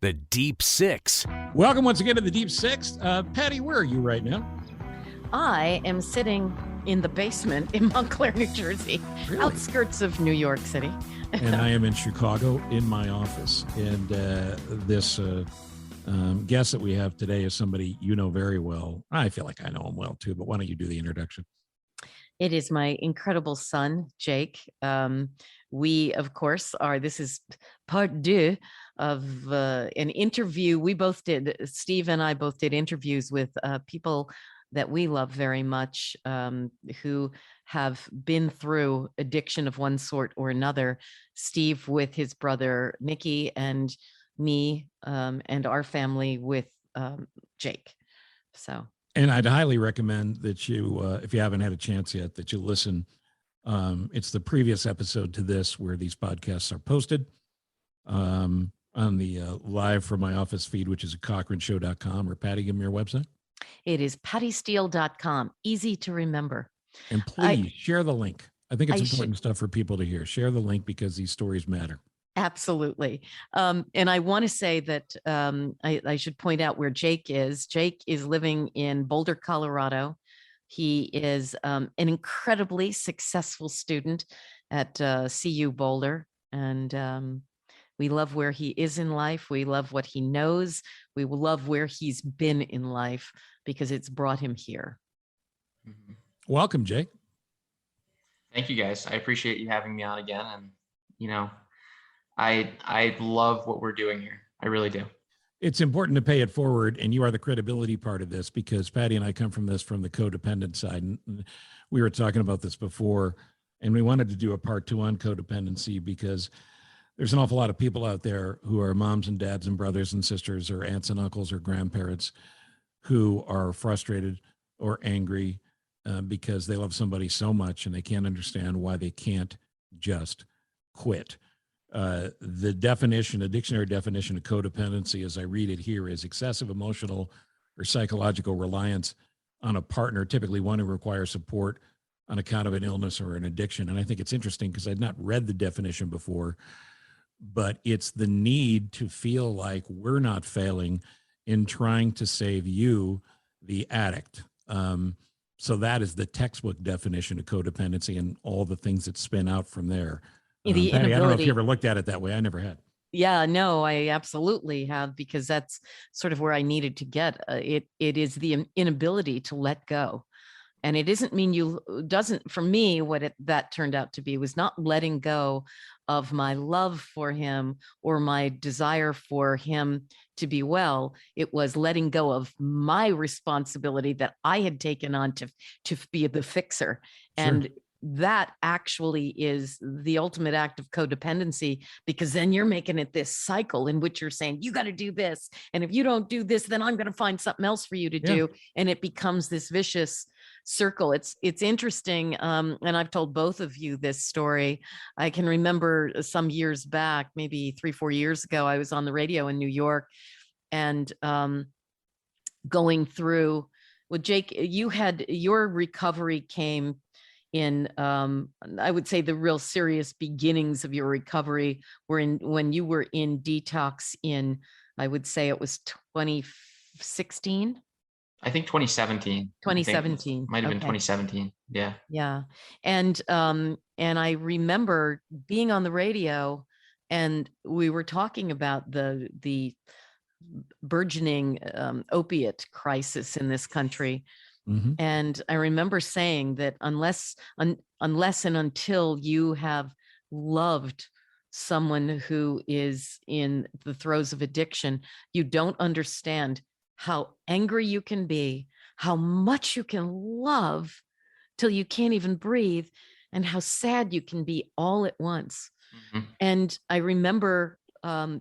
The Deep Six. Welcome once again to the Deep Six. Patty, where are you right now? I am sitting in the basement in Montclair, New Jersey, Really? outskirts of New York City. And I am in Chicago in my office. And this guest that we have today is somebody you know very well. I feel like I know him well too, but why don't you do the introduction? It is my incredible son, Jake. We, of course, this is part deux of an interview we both did. Steve and I both did interviews with people that we love very much, who have been through addiction of one sort or another. Steve with his brother, Mickey, and me and our family with Jake. So. And I'd highly recommend that you, if you haven't had a chance yet, that you listen. It's the previous episode to this where these podcasts are posted on the live from my office feed, which is at cochranshow.com. Or Patty, give me your website. It is pattysteele.com. Easy to remember. And please share the link. I think it's important stuff for people to hear. Share the link because these stories matter. Absolutely. And I want to say that I should point out where Jake is. Jake is living in Boulder, Colorado. He is an incredibly successful student at CU Boulder. And we love where he is in life. We love what he knows. We love where he's been in life because it's brought him here. Mm-hmm. Welcome, Jake. Thank you, guys. I appreciate you having me on again. And, you know, I love what we're doing here. I really do. It's important to pay it forward, and you are the credibility part of this because Patty and I come from this from the codependent side. And we were talking about this before, and we wanted to do a part two on codependency because there's an awful lot of people out there who are moms and dads and brothers and sisters or aunts and uncles or grandparents who are frustrated or angry because they love somebody so much and they can't understand why they can't just quit. The definition, a dictionary definition of codependency, as I read it here, is excessive emotional or psychological reliance on a partner, typically one who requires support on account of an illness or an addiction. And I think it's interesting because I'd not read the definition before, but it's the need to feel like we're not failing in trying to save you, the addict. So that is the textbook definition of codependency and all the things that spin out from there. Patty, I don't know if you ever looked at it that way. I never had. Yeah, no, I absolutely have, because that's sort of where I needed to get. It is the inability to let go. And it doesn't, for me, that turned out to be was not letting go of my love for him or my desire for him to be well. It was letting go of my responsibility that I had taken on to be the fixer. Sure. And that actually is the ultimate act of codependency, because then you're making it this cycle in which you're saying, you got to do this. And if you don't do this, then I'm going to find something else for you to do. And it becomes this vicious circle. It's interesting. And I've told both of you this story. I can remember some years back, maybe 3-4 years ago, I was on the radio in New York and going through, well, Jake, your recovery came in, I would say the real serious beginnings of your recovery were when you were in detox in, I would say it was 2016. I think 2017. 2017. Might have been 2017. Yeah. Yeah. And I remember being on the radio and we were talking about the burgeoning opiate crisis in this country. Mm-hmm. And I remember saying that unless and until you have loved someone who is in the throes of addiction, you don't understand how angry you can be, how much you can love till you can't even breathe, and how sad you can be all at once. Mm-hmm. And I remember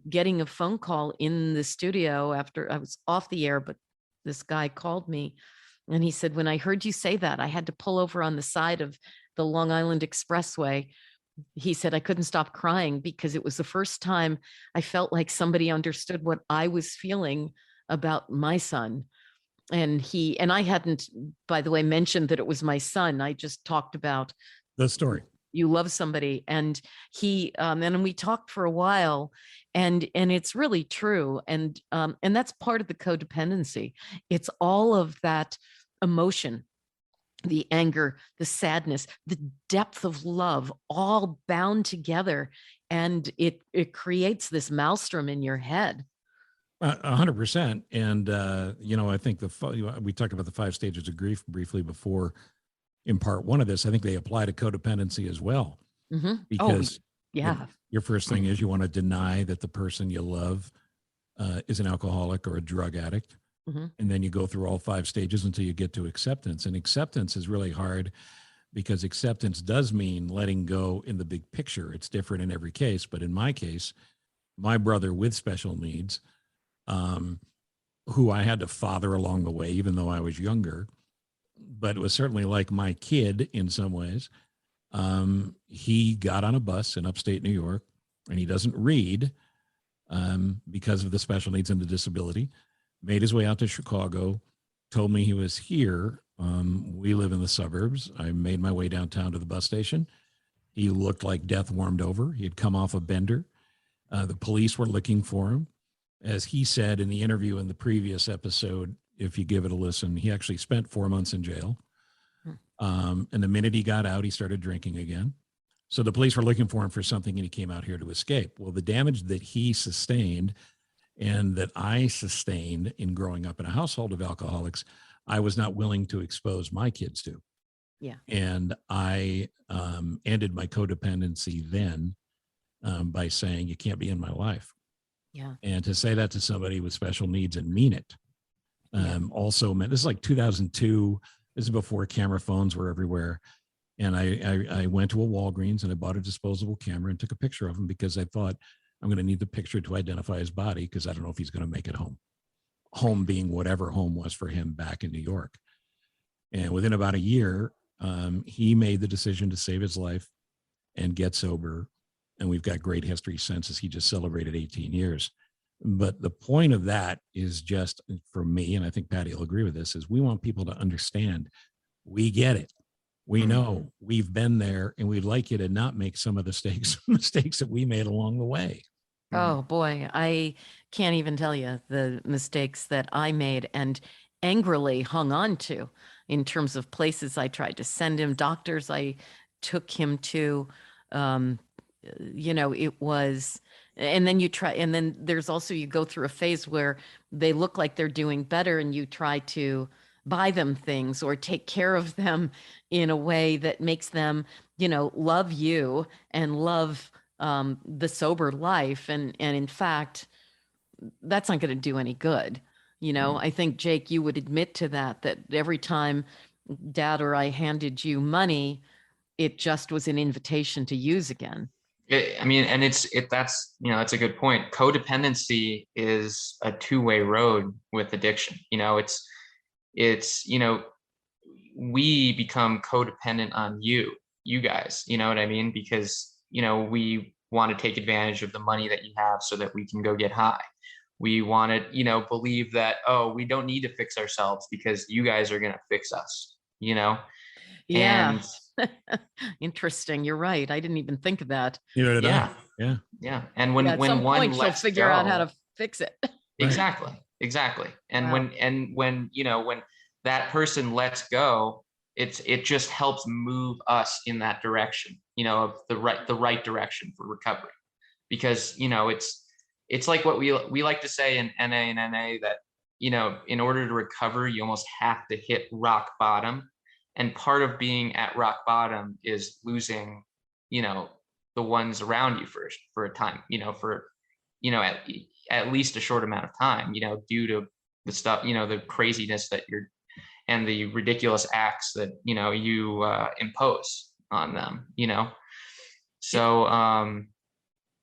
getting a phone call in the studio after I was off the air, but this guy called me. And he said, when I heard you say that, I had to pull over on the side of the Long Island Expressway. He said, I couldn't stop crying because it was the first time I felt like somebody understood what I was feeling about my son. And I hadn't, by the way, mentioned that it was my son. I just talked about the story. you love somebody, and and we talked for a while, and it's really true. And that's part of the codependency. It's all of that emotion, the anger, the sadness, the depth of love, all bound together. And it creates this maelstrom in your head. 100%. And, I think we talked about the 5 stages of grief briefly before in part 1 of this. I think they apply to codependency as well, because yeah. Your first thing is you want to deny that the person you love is an alcoholic or a drug addict. And then you go through all 5 stages until you get to acceptance. And acceptance is really hard because acceptance does mean letting go in the big picture. It's different in every case. But in my case, my brother with special needs, who I had to father along the way, even though I was younger, but it was certainly like my kid in some ways. He got on a bus in upstate New York, and he doesn't read because of the special needs and the disability, made his way out to Chicago, told me he was here. We live in the suburbs. I made my way downtown to the bus station. He looked like death warmed over. He had come off a bender. The police were looking for him. As he said in the interview in the previous episode, if you give it a listen, he actually spent 4 months in jail. And the minute he got out, he started drinking again. So the police were looking for him for something, and he came out here to escape. Well, the damage that he sustained and that I sustained in growing up in a household of alcoholics, I was not willing to expose my kids to. Yeah. And I ended my codependency then by saying, you can't be in my life. Yeah. And to say that to somebody with special needs and mean it also meant, this is like 2002. This is before camera phones were everywhere. And I went to a Walgreens and I bought a disposable camera and took a picture of him because I thought I'm going to need the picture to identify his body because I don't know if he's going to make it home. Home being whatever home was for him back in New York. And within about a year, he made the decision to save his life and get sober. And we've got great history since, as he just celebrated 18 years. But the point of that is just for me, and I think Patty will agree with this, is we want people to understand we get it. We know we've been there, and we'd like you to not make some of the mistakes that we made along the way. Oh boy, I can't even tell you the mistakes that I made and angrily hung on to in terms of places I tried to send him, doctors I took him to. It was, and then and then there's also, you go through a phase where they look like they're doing better and you try to buy them things or take care of them in a way that makes them, love you and love the sober life. And in fact, that's not going to do any good. I think, Jake, you would admit to that every time Dad or I handed you money, it just was an invitation to use again. That's a good point. Codependency is a two-way road with addiction. We become codependent on you guys, you know what I mean? Because, we want to take advantage of the money that you have so that we can go get high. We want to, believe that, we don't need to fix ourselves because you guys are going to fix us, Yeah. And interesting. You're right. I didn't even think of that. Yeah. And when at some one point, she'll figure out how to fix it. Exactly. And Wow. when that person lets go, it just helps move us in that direction, of the right direction for recovery. Because, it's like what we like to say in NA and NA that, in order to recover, you almost have to hit rock bottom. And part of being at rock bottom is losing, the ones around you for a time, at least a short amount of time, due to the stuff, the craziness and the ridiculous acts that, you impose on them, So,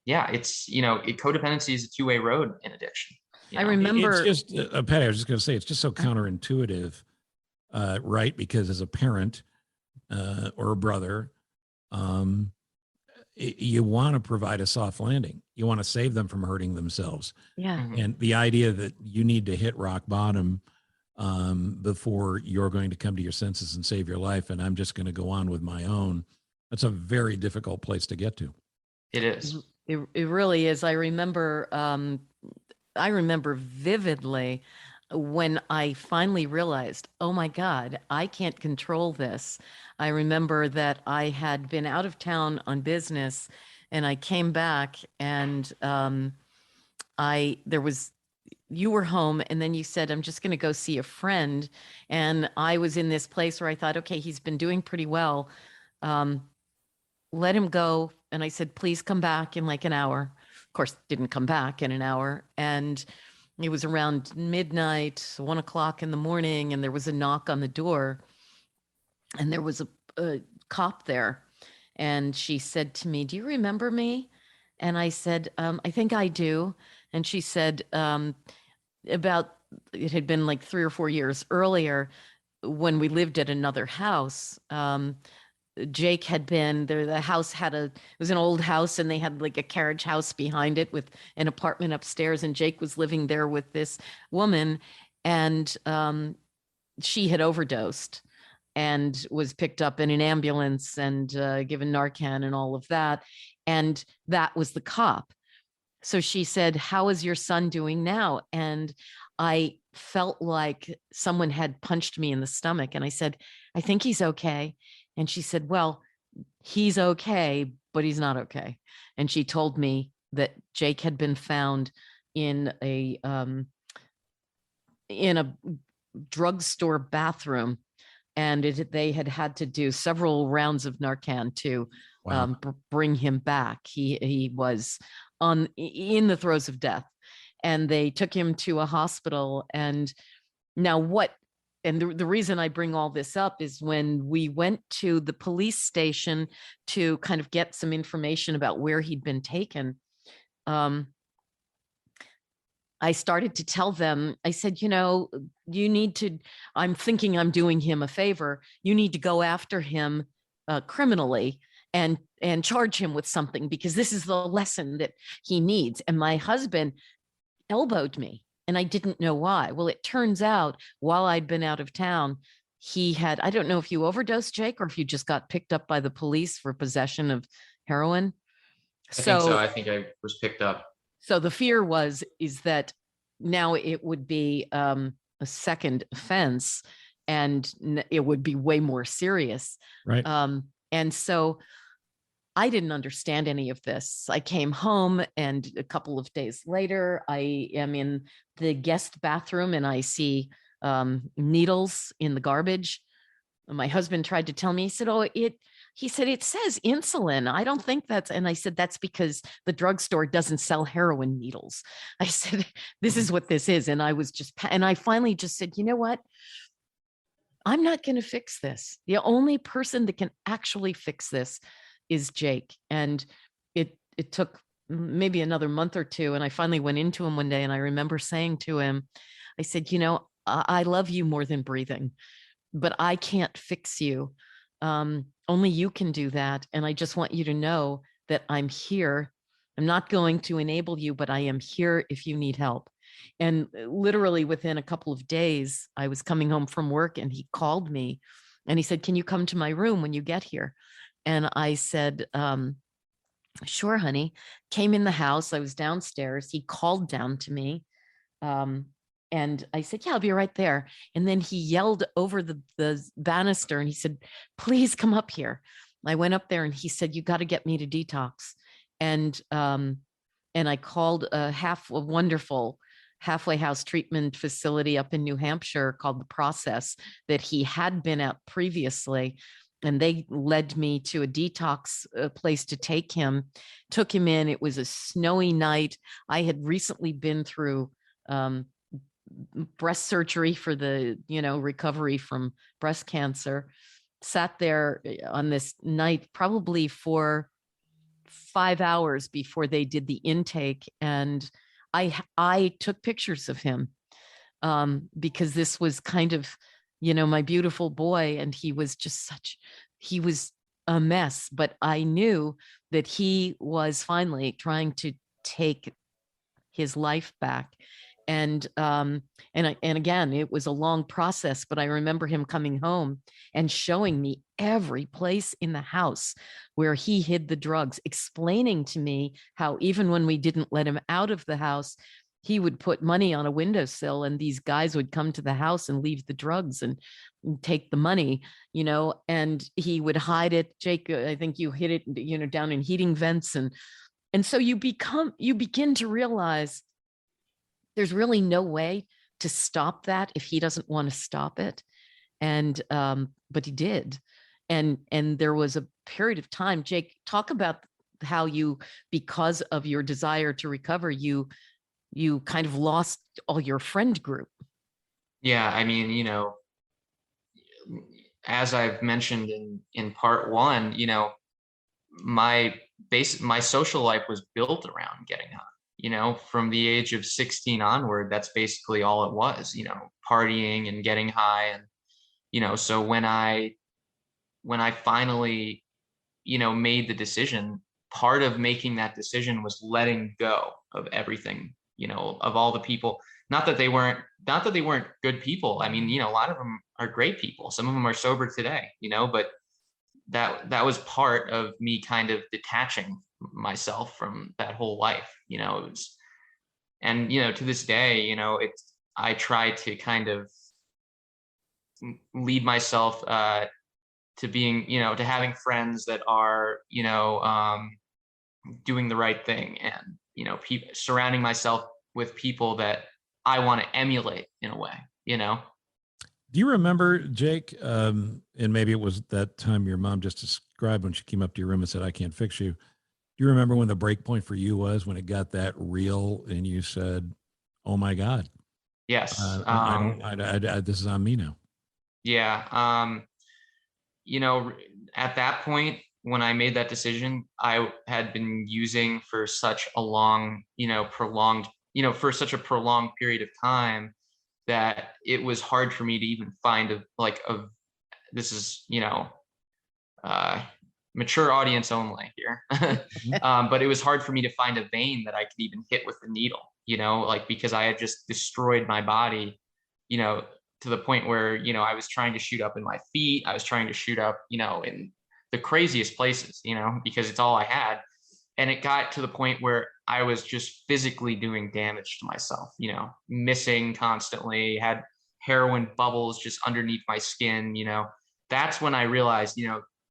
codependency is a two-way road in addiction. I remember. It's just, Patty, I was just going to say, it's just so counterintuitive, right? Because as a parent or a brother, you want to provide a soft landing. You want to save them from hurting themselves. Yeah. And the idea that you need to hit rock bottom before you're going to come to your senses and save your life, and I'm just going to go on with my own, That's a very difficult place to get to. It is. It really is. I remember vividly when I finally realized, oh my God, I can't control this. I remember that I had been out of town on business and I came back and you were home and then you said, I'm just going to go see a friend. And I was in this place where I thought, okay, he's been doing pretty well. Let him go. And I said, please come back in like an hour. Of course, didn't come back in an hour. And it was around midnight, 1 o'clock in the morning, and there was a knock on the door. And there was a cop there. And she said to me, do you remember me? And I said, I think I do. And she said, it had been like 3 or 4 years earlier when we lived at another house. Jake had been there. The house it was an old house and they had like a carriage house behind it with an apartment upstairs. And Jake was living there with this woman and she had overdosed and was picked up in an ambulance and given Narcan and all of that. And that was the cop. So she said, how is your son doing now? And I felt like someone had punched me in the stomach. And I said, I think he's okay. And she said, well, he's okay, but he's not okay. And she told me that Jake had been found in a drugstore bathroom, and they had to do several rounds of Narcan to bring him back. He was in the throes of death, and they took him to a hospital. And now the reason I bring all this up is when we went to the police station to kind of get some information about where he'd been taken, I started to tell them, I said, I'm thinking I'm doing him a favor. You need to go after him criminally and charge him with something, because this is the lesson that he needs. And my husband elbowed me. And I didn't know why. Well, it turns out while I'd been out of town, I don't know if you overdosed, Jake, or if you just got picked up by the police for possession of heroin. I think so. I think I was picked up. So the fear is that now it would be a second offense and it would be way more serious. Right. And so I didn't understand any of this. I came home and a couple of days later, I am in the guest bathroom and I see needles in the garbage. My husband tried to tell me, he said, it says insulin. I don't think and I said, that's because the drugstore doesn't sell heroin needles. I said, this is what this is. And I finally just said, you know what? I'm not going to fix this. The only person that can actually fix this is Jake. And it took maybe another month or two. And I finally went into him one day and I remember saying to him, I said, I love you more than breathing, but I can't fix you. Only you can do that. And I just want you to know that I'm here. I'm not going to enable you, but I am here if you need help. And literally within a couple of days, I was coming home from work and he called me and he said, can you come to my room when you get here? And I said, sure, honey. Came in the house. I was downstairs. He called down to me. And I said, yeah, I'll be right there. And then he yelled over the banister and he said, please come up here. I went up there and he said, you got to get me to detox. And I called a wonderful halfway house treatment facility up in New Hampshire called The Process that he had been at previously. And they led me to a detox place to take him, took him in. It was a snowy night. I had recently been through breast surgery for the, recovery from breast cancer, sat there on this night, probably for 5 hours before they did the intake. And I took pictures of him because this was kind of, my beautiful boy. And he was he was a mess, but I knew that he was finally trying to take his life back. And again, it was a long process, but I remember him coming home and showing me every place in the house where he hid the drugs, explaining to me how even when we didn't let him out of the house, he would put money on a windowsill and these guys would come to the house and leave the drugs and take the money, and he would hide it. Jake, I think you hid it, down in heating vents. And so you begin to realize there's really no way to stop that if he doesn't want to stop it. And, but he did. And there was a period of time. Jake, talk about how you, because of your desire to recover, you kind of lost all your friend group. Yeah, I mean, as I've mentioned in part one, my social life was built around getting high. From the age of 16 onward, that's basically all it was, partying and getting high. And, so when I finally, made the decision, part of making that decision was letting go of everything, of all the people. Not that they weren't good people. I mean, a lot of them are great people. Some of them are sober today, but that was part of me kind of detaching myself from that whole life. It was, and, to this day, I try to kind of lead myself to being, to having friends that are, doing the right thing, and, surrounding myself with people that I want to emulate in a way, Do you remember, Jake, and maybe it was that time your mom just described when she came up to your room and said, "I can't fix you." Do you remember when the break point for you was, when it got that real and you said, "Oh my God, Yes. this is on me now"? Yeah. At that point, when I made that decision, I had been using for such a long, for such a prolonged period of time, that it was hard for me to even find this is, mature audience only here. But it was hard for me to find a vein that I could even hit with the needle, because I had just destroyed my body, to the point where, I was trying to shoot up in my feet. I was trying to shoot up, in the craziest places, because it's all I had. And it got to the point where I was just physically doing damage to myself, missing constantly, had heroin bubbles just underneath my skin. That's when I realized,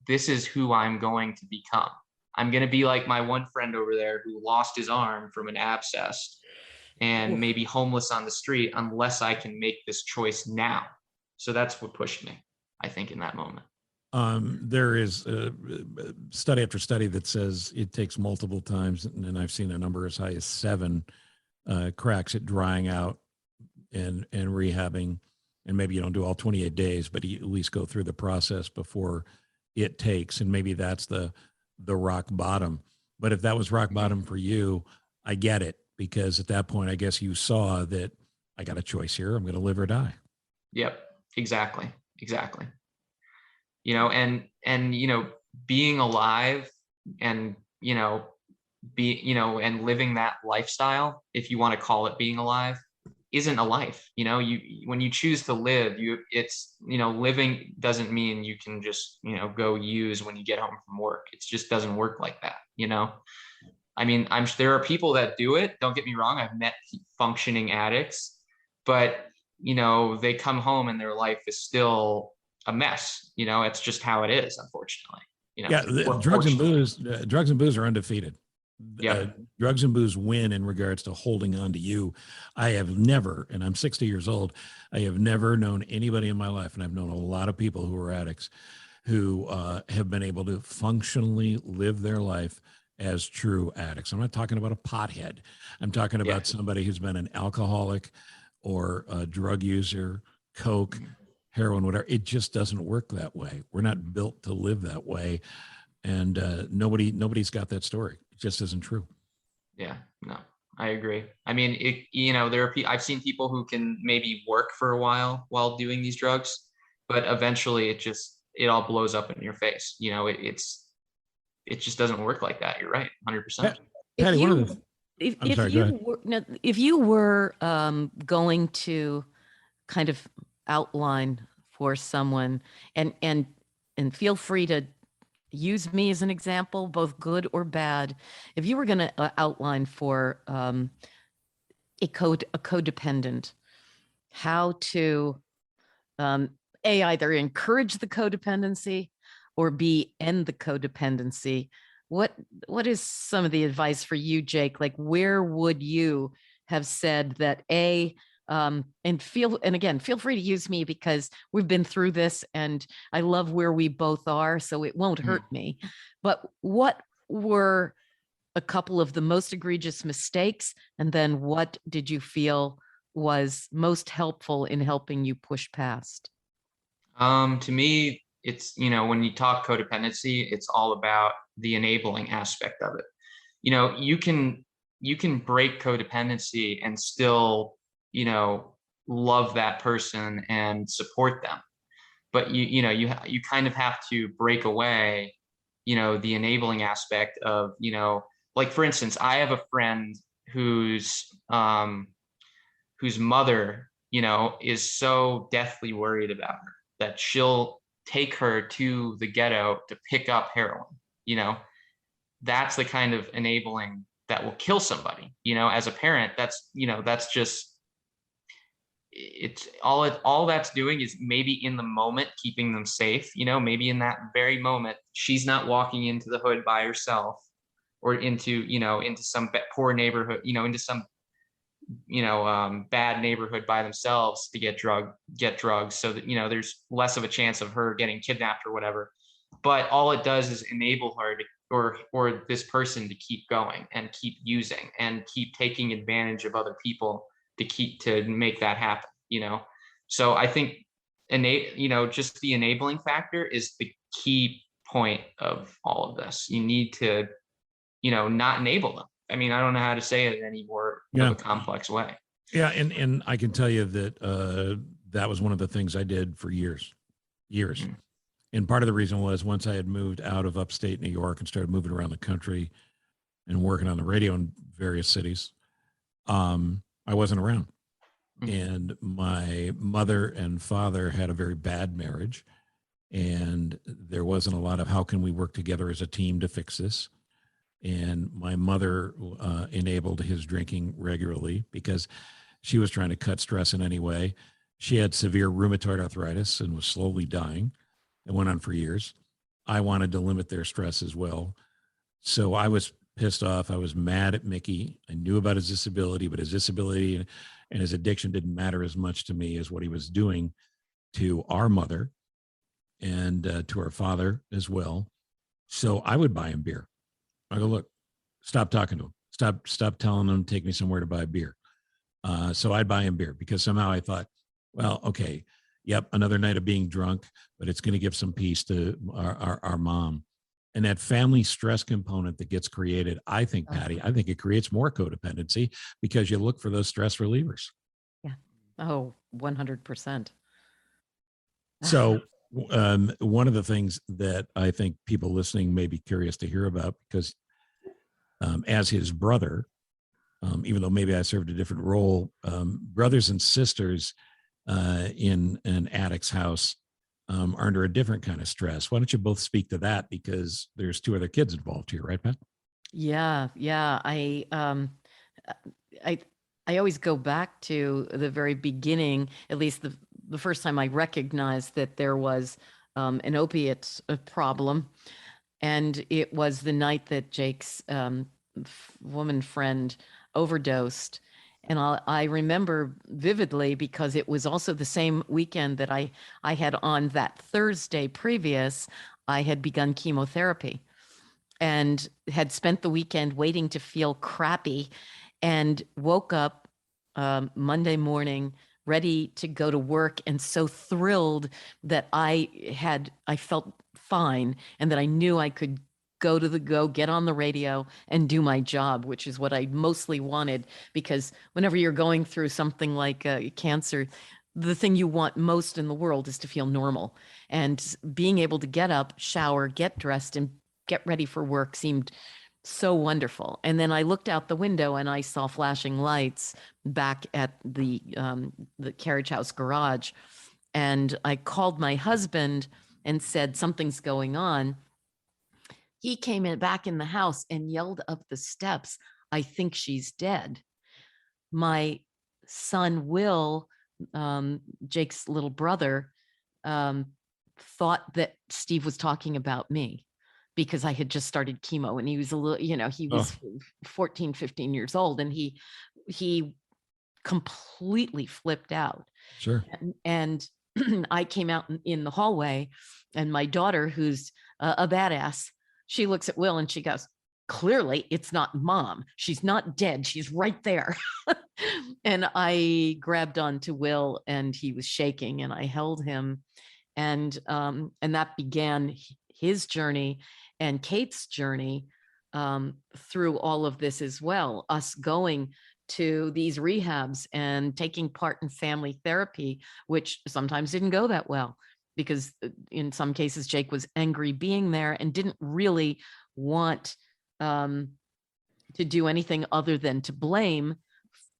this is who I'm going to become. I'm going to be like my one friend over there who lost his arm from an abscess and maybe homeless on the street, unless I can make this choice now. So that's what pushed me, I think, in that moment. There is study after study that says it takes multiple times, and I've seen a number as high as 7 cracks at drying out and rehabbing. And maybe you don't do all 28 days, but you at least go through the process before it takes. And maybe that's the rock bottom. But if that was rock bottom for you, I get it, because at that point, I guess you saw that I got a choice here. I'm going to live or die. Yep, exactly. And being alive and, and living that lifestyle, if you want to call it being alive, isn't a life. When you choose to live, living doesn't mean you can just, go use when you get home from work. It just doesn't work like that. I mean, there are people that do it. Don't get me wrong. I've met functioning addicts, but, they come home and their life is still a mess. It's just how it is, unfortunately. Drugs and booze are undefeated. Yeah. Drugs and booze win in regards to holding on to you. I have never, and I'm 60 years old, I have never known anybody in my life, and I've known a lot of people who are addicts, who have been able to functionally live their life as true addicts. I'm not talking about a pothead. I'm talking about somebody who's been an alcoholic or a drug user, coke, heroin, whatever. It just doesn't work that way. We're not built to live that way. And nobody's got that story. It just isn't true. Yeah, no, I agree. I mean, I've seen people who can maybe work for a while doing these drugs, but eventually it all blows up in your face. It just doesn't work like that. You're right. 100%. Patty, I'm sorry, go ahead. If you were going to kind of outline for someone, and feel free to use me as an example, both good or bad. If you were going to outline for a codependent how to A, either encourage the codependency or B, end the codependency, what is some of the advice for you, Jake? Like, where would you have said that and again, feel free to use me because we've been through this and I love where we both are, so it won't hurt me. But what were a couple of the most egregious mistakes? And then what did you feel was most helpful in helping you push past? To me, it's, when you talk codependency, it's all about the enabling aspect of it. You can break codependency and still, love that person and support them. But you kind of have to break away, the enabling aspect of, like, for instance, I have a friend whose mother, is so deathly worried about her that she'll take her to the ghetto to pick up heroin. That's the kind of enabling that will kill somebody. As a parent, that's just, it's all that's doing is maybe in the moment keeping them safe. Maybe in that very moment she's not walking into the hood by herself, or into some poor neighborhood, into some bad neighborhood by themselves to get drugs, so that there's less of a chance of her getting kidnapped or whatever. But all it does is enable her to, or this person, to keep going and keep using and keep taking advantage of other people to make that happen. So I think just the enabling factor is the key point of all of this. You need to not enable them. I mean, I don't know how to say it in any more of a complex way. Yeah, and I can tell you that that was one of the things I did for years. Mm-hmm. And part of the reason was, once I had moved out of upstate New York and started moving around the country and working on the radio in various cities, I wasn't around. Mm-hmm. And my mother and father had a very bad marriage, and there wasn't a lot of how can we work together as a team to fix this. And my mother enabled his drinking regularly because she was trying to cut stress in any way. She had severe rheumatoid arthritis and was slowly dying. It went on for years. I wanted to limit their stress as well. So I was pissed off. I was mad at Mickey. I knew about his disability, but his disability and his addiction didn't matter as much to me as what he was doing to our mother and to our father as well. So I would buy him beer. I go, look, stop talking to him. Stop telling him, take me somewhere to buy a beer. So I'd buy him beer because somehow I thought, well, okay, yep, another night of being drunk, but it's going to give some peace to our mom. And that family stress component that gets created, I think, Patty, I think it creates more codependency because you look for those stress relievers. Yeah. Oh, 100%. So one of the things that I think people listening may be curious to hear about, because as his brother, even though maybe I served a different role, brothers and sisters in an addict's house are under a different kind of stress. Why don't you both speak to that? Because there's two other kids involved here, right, Pat? Yeah. I always go back to the very beginning, at least the first time I recognized that there was an opiate problem. And it was the night that Jake's woman friend overdosed. And I remember vividly because it was also the same weekend that I had, on that Thursday previous, I had begun chemotherapy and had spent the weekend waiting to feel crappy, and woke up Monday morning ready to go to work, and so thrilled that I felt fine and that I knew I could get on the radio and do my job, which is what I mostly wanted, because whenever you're going through something like cancer, the thing you want most in the world is to feel normal. And being able to get up, shower, get dressed, and get ready for work seemed so wonderful. And then I looked out the window and I saw flashing lights back at the carriage house garage. And I called my husband and said, something's going on. He came in back in the house and yelled up the steps, I think she's dead. My son, Will, Jake's little brother, thought that Steve was talking about me because I had just started chemo and he was a little, he was 14, 15 years old, and he completely flipped out. Sure. And I came out in the hallway, and my daughter, who's a badass, she looks at Will and she goes, clearly it's not Mom. She's not dead. She's right there. And I grabbed onto Will and he was shaking, and I held him, and that began his journey and Kate's journey through all of this as well. Us going to these rehabs and taking part in family therapy, which sometimes didn't go that well, because in some cases Jake was angry being there and didn't really want to do anything other than to blame.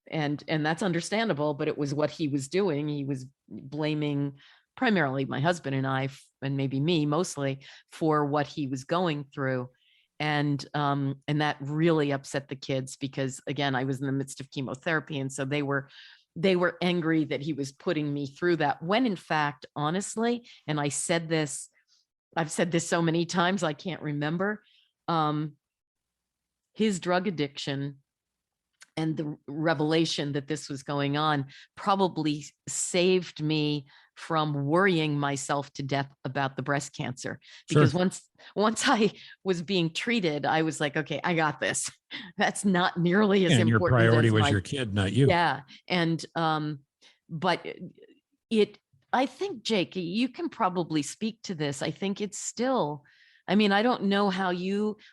And that's understandable, but it was what he was doing. He was blaming primarily my husband and I, and maybe me mostly, for what he was going through. And that really upset the kids, because again, I was in the midst of chemotherapy. And so they were angry that he was putting me through that, when in fact, honestly, and I've said this so many times, I can't remember, his drug addiction and the revelation that this was going on probably saved me from worrying myself to death about the breast cancer. Because once I was being treated, I was like, okay, I got this. That's not nearly as important. Your priority was your kid, not you. Yeah. And, but I think, Jake, you can probably speak to this. I think it's still, I mean, I don't know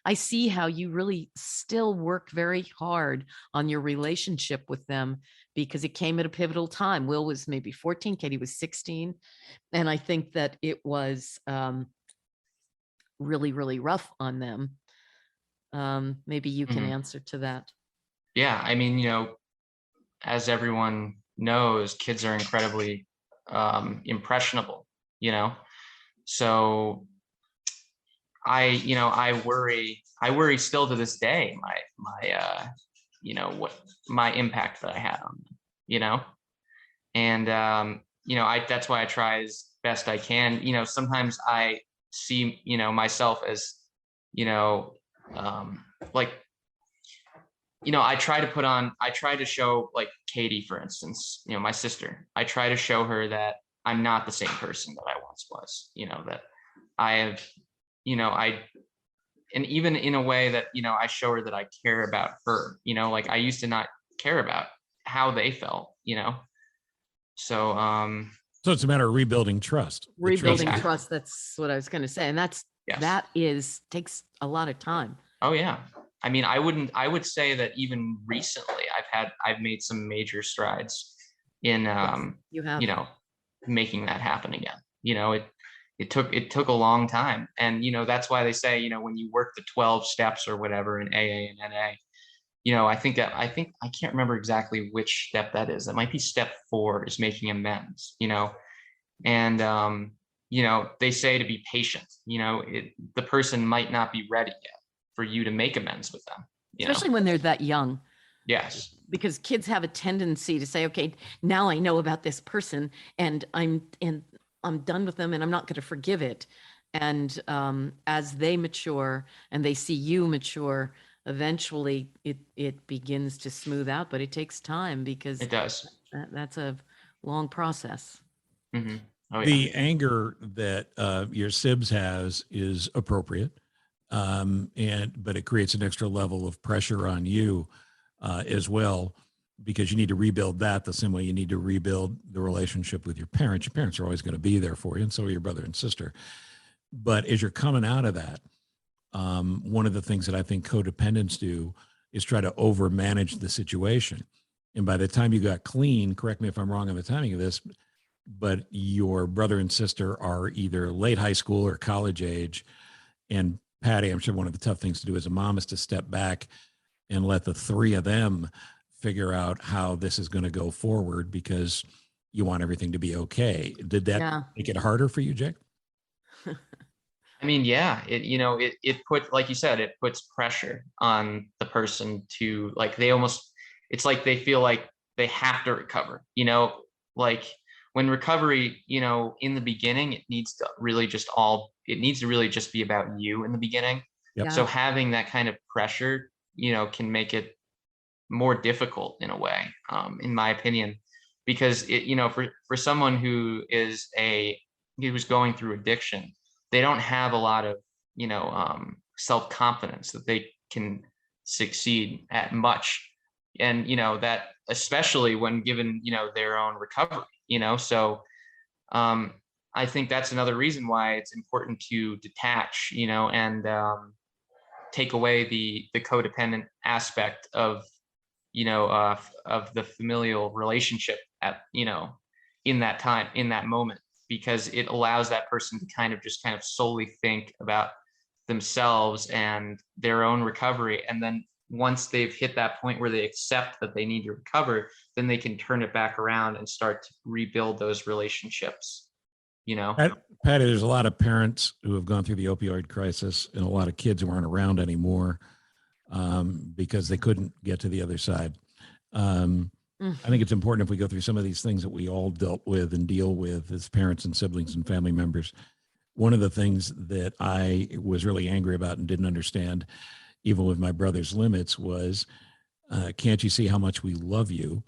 I see how you really still work very hard on your relationship with them, because it came at a pivotal time. Will was maybe 14, Katie was 16. And I think that it was really, really rough on them. Maybe you can answer to that. Yeah. I mean, as everyone knows, kids are incredibly impressionable, so I worry still to this day, my impact that I had on them, and that's why I try as best I can. Sometimes I see myself as I try to show, like Katie, for instance, my sister, I try to show her that I'm not the same person that I once was, that I have, and even in a way that, I show her that I care about her, like I used to not care about how they felt, so it's a matter of rebuilding trust. Rebuilding trust. That's what I was going to say. And that takes a lot of time. Oh yeah. I mean, I would say that even recently I've made some major strides in, making that happen again. It took a long time. And, that's why they say, when you work the 12 steps or whatever in AA and NA, I can't remember exactly which step that is. That might be step 4 is making amends, and, they say to be patient, the person might not be ready yet for you to make amends with them, especially when they're that young. Yes. Because kids have a tendency to say, okay, now I know about this person and I'm done with them and I'm not going to forgive it. And as they mature and they see you mature, eventually it begins to smooth out, but it takes time, because it does. That's a long process. Mm-hmm. Oh, yeah. The anger that your Sibs has is appropriate. But it creates an extra level of pressure on you as well, because you need to rebuild that the same way you need to rebuild the relationship with your parents. Your parents are always going to be there for you, and so are your brother and sister. But as you're coming out of that, one of the things that I think codependents do is try to overmanage the situation. And by the time you got clean, correct me if I'm wrong on the timing of this, but your brother and sister are either late high school or college age, and Patty, I'm sure one of the tough things to do as a mom is to step back and let the three of them figure out how this is going to go forward, because you want everything to be okay. Did that Yeah. make it harder for you, Jake? I mean, yeah, it put, like you said, it puts pressure on the person to, like, it's like they feel like they have to recover, like when recovery, in the beginning, it needs to really just be about you in the beginning. Yep. So Yeah. having that kind of pressure, can make it more difficult in a way, in my opinion, because for someone who's going through addiction, they don't have a lot of self-confidence that they can succeed at much, and that especially when given their own recovery, so I think that's another reason why it's important to detach, and take away the codependent aspect of the familial relationship at in that time, in that moment, because it allows that person to kind of solely think about themselves and their own recovery, and then once they've hit that point where they accept that they need to recover, then they can turn it back around and start to rebuild those relationships. Patty, there's a lot of parents who have gone through the opioid crisis, and a lot of kids who aren't around anymore because they couldn't get to the other side. I think it's important, if we go through some of these things that we all dealt with and deal with as parents and siblings and family members. One of the things that I was really angry about and didn't understand, even with my brother's limits, was can't you see how much we love you?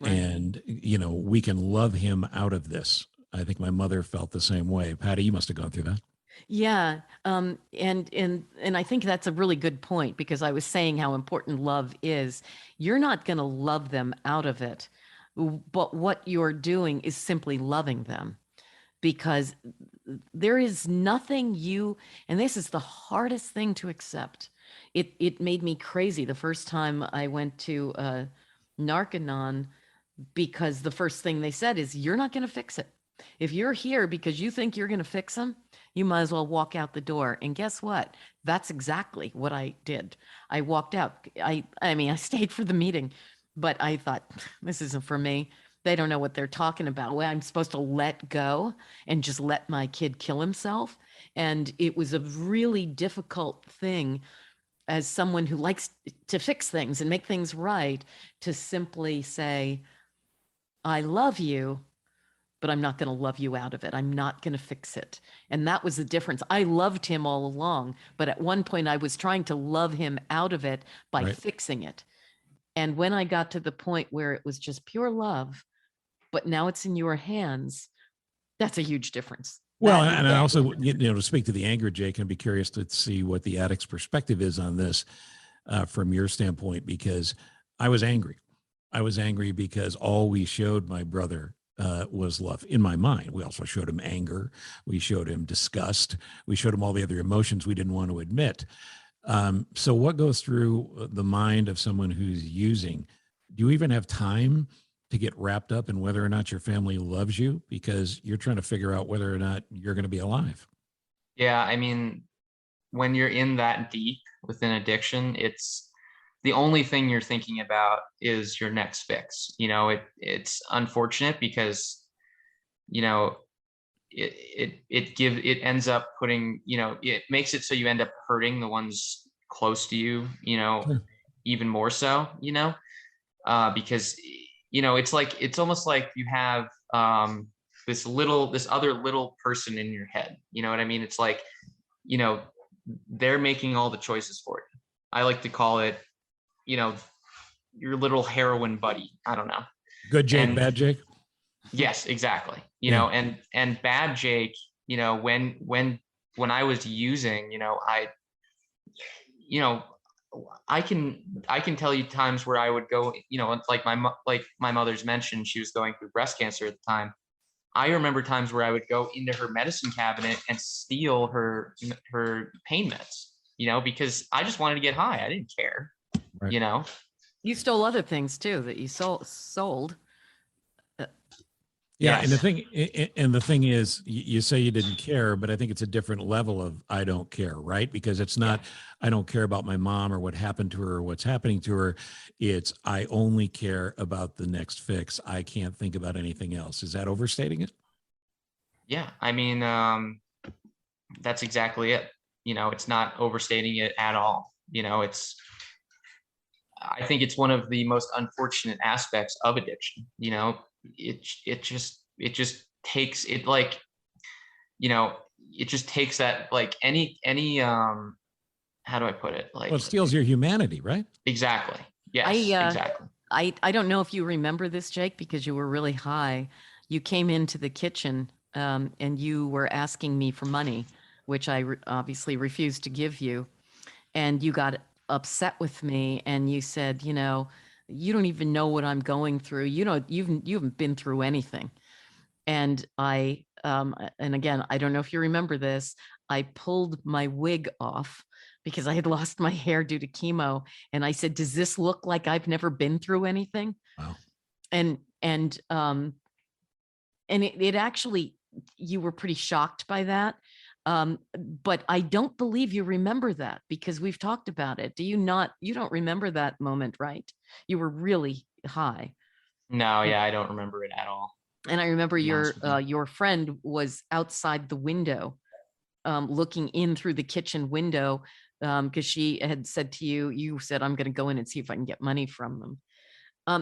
Right. And, we can love him out of this. I think my mother felt the same way. Patty, you must have gone through that. Yeah. And I think that's a really good point, because I was saying how important love is. You're not going to love them out of it, but what you're doing is simply loving them, because there is nothing and this is the hardest thing to accept. It made me crazy the first time I went to Narcanon, because the first thing they said is, you're not going to fix it. If you're here because you think you're going to fix them, you might as well walk out the door. And guess what? That's exactly what I did. I walked out. I mean, I stayed for the meeting, but I thought, this isn't for me. They don't know what they're talking about. Well, I'm supposed to let go and just let my kid kill himself. And it was a really difficult thing, as someone who likes to fix things and make things right, to simply say, I love you, but I'm not going to love you out of it. I'm not going to fix it. And that was the difference. I loved him all along, but at one point I was trying to love him out of it by Right. fixing it. And when I got to the point where it was just pure love, but now it's in your hands, that's a huge difference. Well, That- and I also, to speak to the anger, Jake, and be curious to see what the addict's perspective is on this from your standpoint, because I was angry. I was angry because all we showed my brother was love in my mind. We also showed him anger. We showed him disgust. We showed him all the other emotions we didn't want to admit. So what goes through the mind of someone who's using? Do you even have time to get wrapped up in whether or not your family loves you, because you're trying to figure out whether or not you're going to be alive? Yeah, I mean, when you're in that deep within addiction, it's the only thing you're thinking about is your next fix. It's unfortunate because, it ends up putting, it makes it so you end up hurting the ones close to you, Sure. even more so, because, it's almost like you have this other little person in your head. You know what I mean? It's like, they're making all the choices for you. I like to call it, your little heroin buddy. I don't know. Good Jake, And bad Jake. yes, exactly. Yeah. And bad Jake, when I was using, I can tell you times where I would go, like my mother's mentioned, she was going through breast cancer at the time. I remember times where I would go into her medicine cabinet and steal her pain meds, because I just wanted to get high. I didn't care, Right. You stole other things too that you sold. Yeah, and Yes. the thing is, you say you didn't care, but I think it's a different level of I don't care, right? Because it's not I don't care about my mom or what happened to her or what's happening to her. It's I only care about the next fix. I can't think about anything else. Is that overstating it? Yeah. I mean, that's exactly it. You know, it's not overstating it at all. You know, I think it's one of the most unfortunate aspects of addiction. You know, it just takes it, like, you know, it just takes that, like, any how do I put it? Well, Like, it steals your humanity, right? exactly. I Yes, exactly. I don't know if you remember this, Jake, because you were really high. You came into the kitchen and you were asking me for money, which I obviously refused to give you. And you got upset with me and you said, you know, you don't even know what I'm going through. You know, you haven't been through anything. And and again, I don't know if you remember this, I pulled my wig off because I had lost my hair due to chemo. And I said, does this look like I've never been through anything? Wow. And, and, um, and it actually, you were pretty shocked by that. But I don't believe you remember that because we've talked about it. Do you not, you don't remember that moment, right? You were really high. No, yeah, I don't remember it at all, And I remember to be honest with you. your friend was outside the window, looking in through the kitchen window, because she had said to you, you said, I'm going to go in and see if I can get money from them.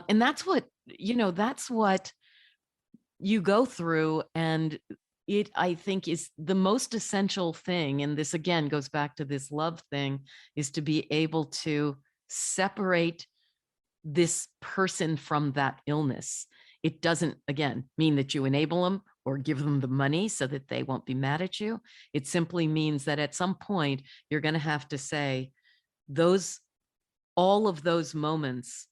And that's what, you know, that's what you go through. And it, I think, is the most essential thing. And this again goes back to this love thing, is to be able to separate this person from that illness. It doesn't, again, mean that you enable them or give them the money so that they won't be mad at you. It simply means that at some point you're going to have to say those, all of those moments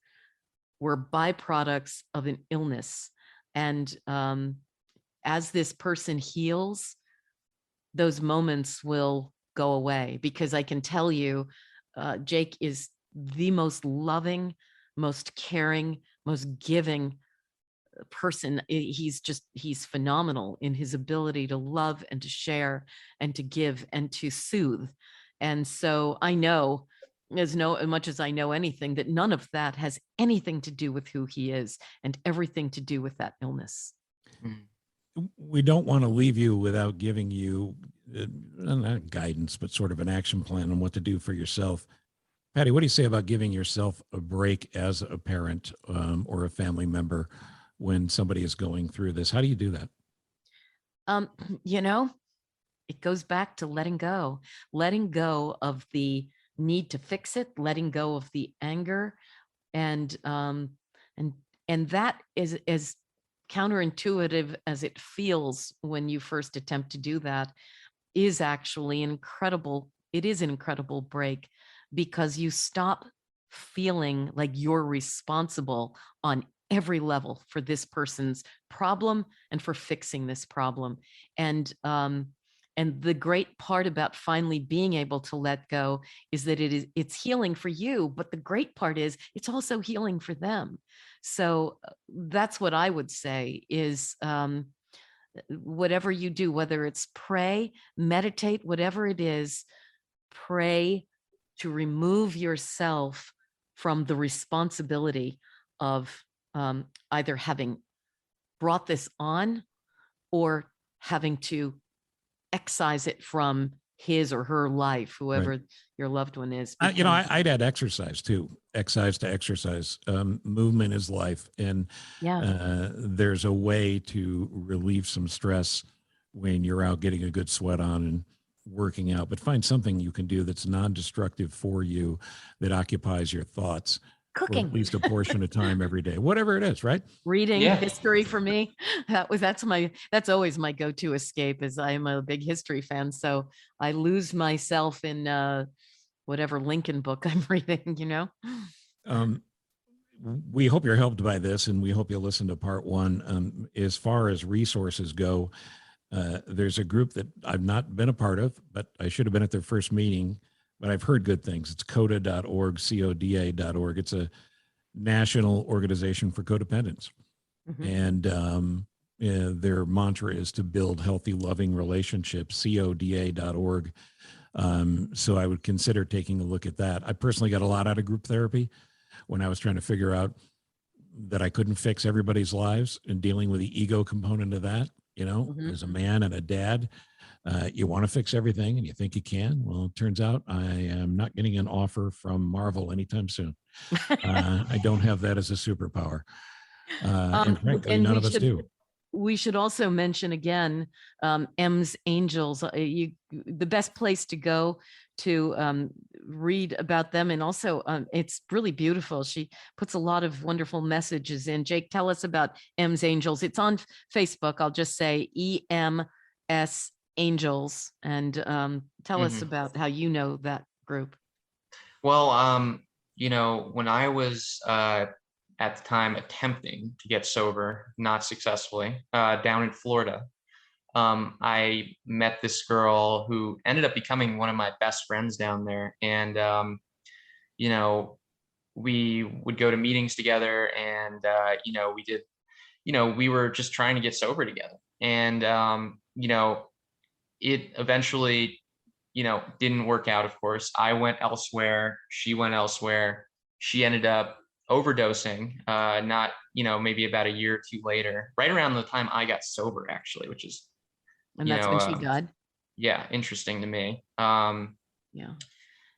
were byproducts of an illness. And as this person heals, those moments will go away, because I can tell you, Jake is the most loving, most caring, most giving person. He's phenomenal in his ability to love and to share and to give and to soothe. And so I know, as much as I know anything, that none of that has anything to do with who he is and everything to do with that illness. We don't want to leave you without giving you not guidance, but sort of an action plan on what to do for yourself. Patty, what do you say about giving yourself a break as a parent or a family member when somebody is going through this? How do you do that? You know, it goes back to letting go of the need to fix it, letting go of the anger. And that is as counterintuitive as it feels when you first attempt to do that, is actually incredible. It is an incredible break, because you stop feeling like you're responsible on every level for this person's problem and for fixing this problem. And the great part about finally being able to let go is that it's healing for you, but the great part is it's also healing for them. So that's what I would say is, whatever you do, whether it's pray, meditate, whatever it is, pray to remove yourself from the responsibility of either having brought this on or having to excise it from his or her life, whoever Right. your loved one is. You know, I'd add exercise too. Exercise to exercise. Movement is life, and there's a way to relieve some stress when you're out getting a good sweat on and working out. But find something you can do that's non-destructive for you, that occupies your thoughts for Cooking, at least a portion of time every day, whatever it is. Right? reading Yeah. history for me. That's always my go-to escape, is I'm a big history fan. So I lose myself in whatever Lincoln book I'm reading, you know? We hope you're helped by this, and we hope you'll listen to part one. As far as resources go, there's a group that I've not been a part of, but I should have been at their first meeting, but I've heard good things. It's coda.org, CODA.org. It's a national organization for codependents. Mhm. And their mantra is to build healthy, loving relationships, CODA.org. So I would consider taking a look at that. I personally got a lot out of group therapy when I was trying to figure out that I couldn't fix everybody's lives, and dealing with the ego component of that. Mhm. As a man and a dad, you want to fix everything and you think you can. Well, it turns out I am not getting an offer from Marvel anytime soon. I don't have that as a superpower. And frankly, And none of us do. we should also mention again, M's Angels. The best place to go to read about them, and also it's really beautiful. She puts a lot of wonderful messages in. Jake, tell us about M's Angels. It's on Facebook. I'll just say EMS Angels, and tell us about how you know that group. Well, when I was at the time attempting to get sober, not successfully, down in Florida, I met this girl who ended up becoming one of my best friends down there. And, we would go to meetings together, and, we did, we were just trying to get sober together. And, it eventually, didn't work out, of course. I went elsewhere. She went elsewhere. She ended up overdosing, not, maybe about a year or two later, right around the time I got sober, actually, which is, And that's when she died. yeah, interesting to me. Yeah.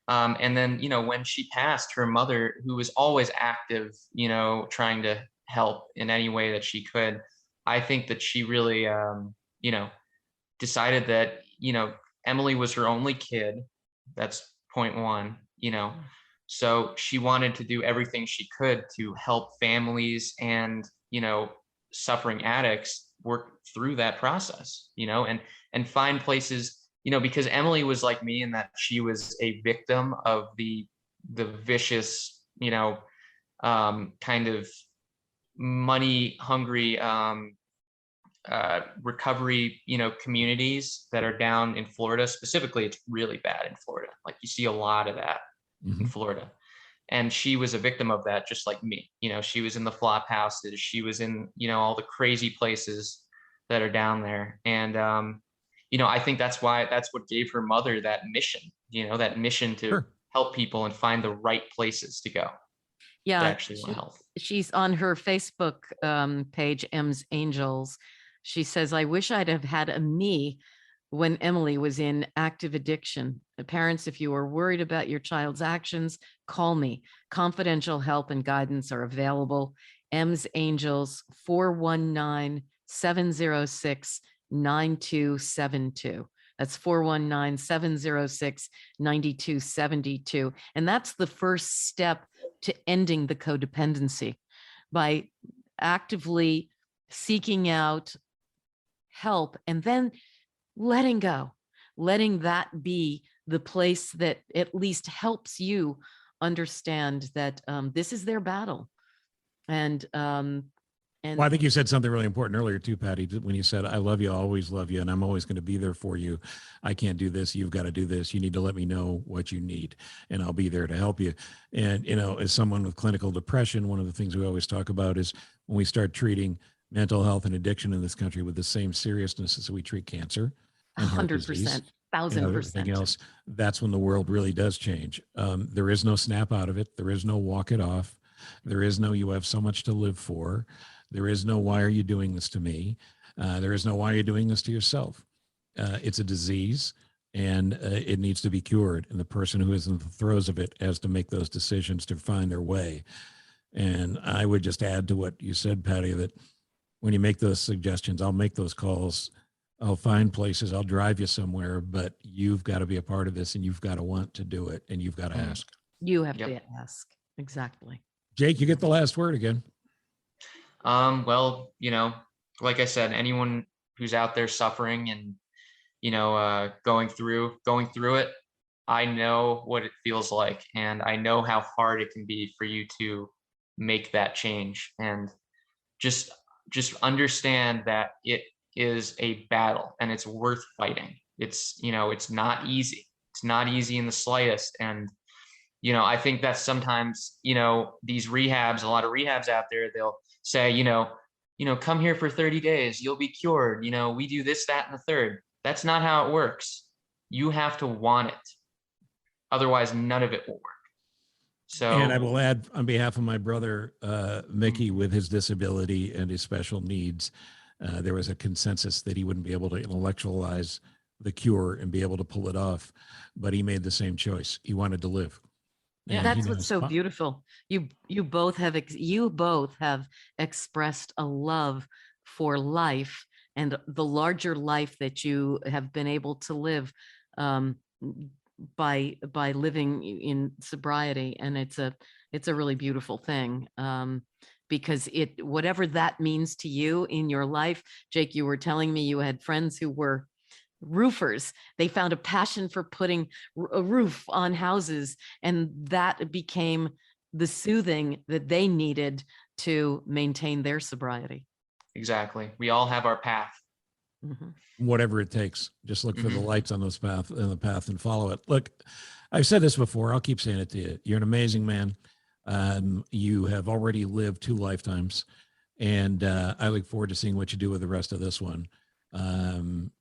And then, when she passed, her mother, who was always active, trying to help in any way that she could, I think that she really, decided that, Emily was her only kid. That's point one, so she wanted to do everything she could to help families and, suffering addicts work through that process, and find places, because Emily was like me in that she was a victim of the vicious, kind of money hungry, recovery, communities that are down in Florida. Specifically, it's really bad in Florida. Like, you see a lot of that in Florida. And she was a victim of that, just like me. She was in the flop houses. She was in, all the crazy places that are down there. And, I think that's what gave her mother that mission, to help people and find the right places to go. Yeah. To actually want to help. She's on her Facebook page, M's Angels. She says, I wish I'd have had a me when Emily was in active addiction. The parents, if you are worried about your child's actions, call me. Confidential help and guidance are available. M's Angels, 419-706-9272. That's 419-706-9272. And that's the first step to ending the codependency, by actively seeking out help and then letting go, letting that be the place that at least helps you understand that this is their battle. And well, I think you said something really important earlier too, Patty, when you said, I love you, I always love you, and I'm always going to be there for you. I can't do this. You've got to do this. You need to let me know what you need, and I'll be there to help you. And, as someone with clinical depression, one of the things we always talk about is when we start treating mental health and addiction in this country with the same seriousness as we treat cancer and heart 100%, disease, 1000%. everything else, that's when the world really does change. There is no snap out of it. There is no walk it off. There is no, you have so much to live for. There is no, why are you doing this to me? There is no, why are you doing this to yourself? It's a disease, and it needs to be cured. And the person who is in the throes of it has to make those decisions to find their way. And I would just add to what you said, Patty, that when you make those suggestions, I'll make those calls. I'll find places, I'll drive you somewhere, but you've got to be a part of this, and you've got to want to do it, and you've got to ask. You have to ask. Exactly. Jake, you get the last word again. Well, like I said, anyone who's out there suffering and, going through it, I know what it feels like, and I know how hard it can be for you to make that change. And just understand that it is a battle, and it's worth fighting. It's, it's not easy. It's not easy in the slightest. And, I think that sometimes, these rehabs, a lot of rehabs out there, they'll say, come here for 30 days, you'll be cured. We do this, that, and the third. That's not how it works. You have to want it. Otherwise, none of it will work. So, and I will add on behalf of my brother, Mickey, with his disability and his special needs, there was a consensus that he wouldn't be able to intellectualize the cure and be able to pull it off, but he made the same choice. He wanted to live. And That's he what's knows- so beautiful. You both have expressed a love for life and the larger life that you have been able to live by living in sobriety, and it's a really beautiful thing. Because whatever that means to you in your life, Jake, you were telling me you had friends who were roofers. They found a passion for putting a roof on houses, and that became the soothing that they needed to maintain their sobriety. exactly. We all have our path. Mhm. Whatever it takes, just look for the lights on the path and follow it. Look, I've said this before. I'll keep saying it to you. You're an amazing man. You have already lived 2 lifetimes, and I look forward to seeing what you do with the rest of this one.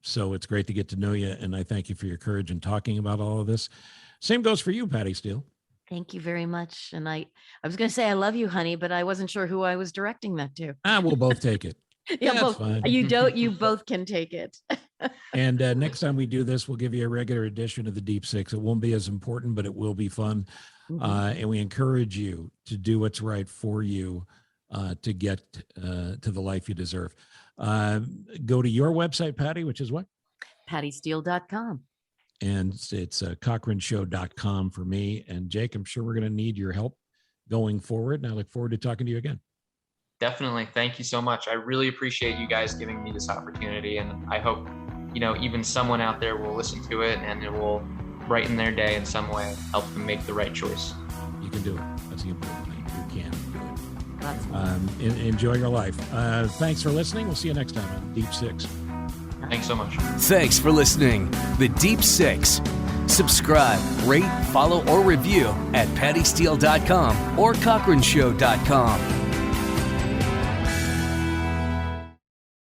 So it's great to get to know you, and I thank you for your courage in talking about all of this. Same goes for you, Patty Steele. Thank you very much. And I was going to say, I love you, honey, but I wasn't sure who I was directing that to. We'll both take it. Yeah, That's both. fine. You both can take it. And next time we do this, we'll give you a regular edition of the Deep Six. It won't be as important, but it will be fun. Mhm. And we encourage you to do what's right for you to get to the life you deserve. Go to your website, Patty, which is what? PattySteele.com. And it's CochranShow.com for me. And Jake, I'm sure we're going to need your help going forward. And I look forward to talking to you again. Definitely. Thank you so much. I really appreciate you guys giving me this opportunity. And I hope, even someone out there will listen to it and it will brighten their day in some way, help them make the right choice. You can do it. That's the important thing. You can do it. That's Enjoy your life. Thanks for listening. We'll see you next time on Deep Six. Thanks so much. Thanks for listening. The Deep Six. Subscribe, rate, follow, or review at PattySteele.com or CochranShow.com.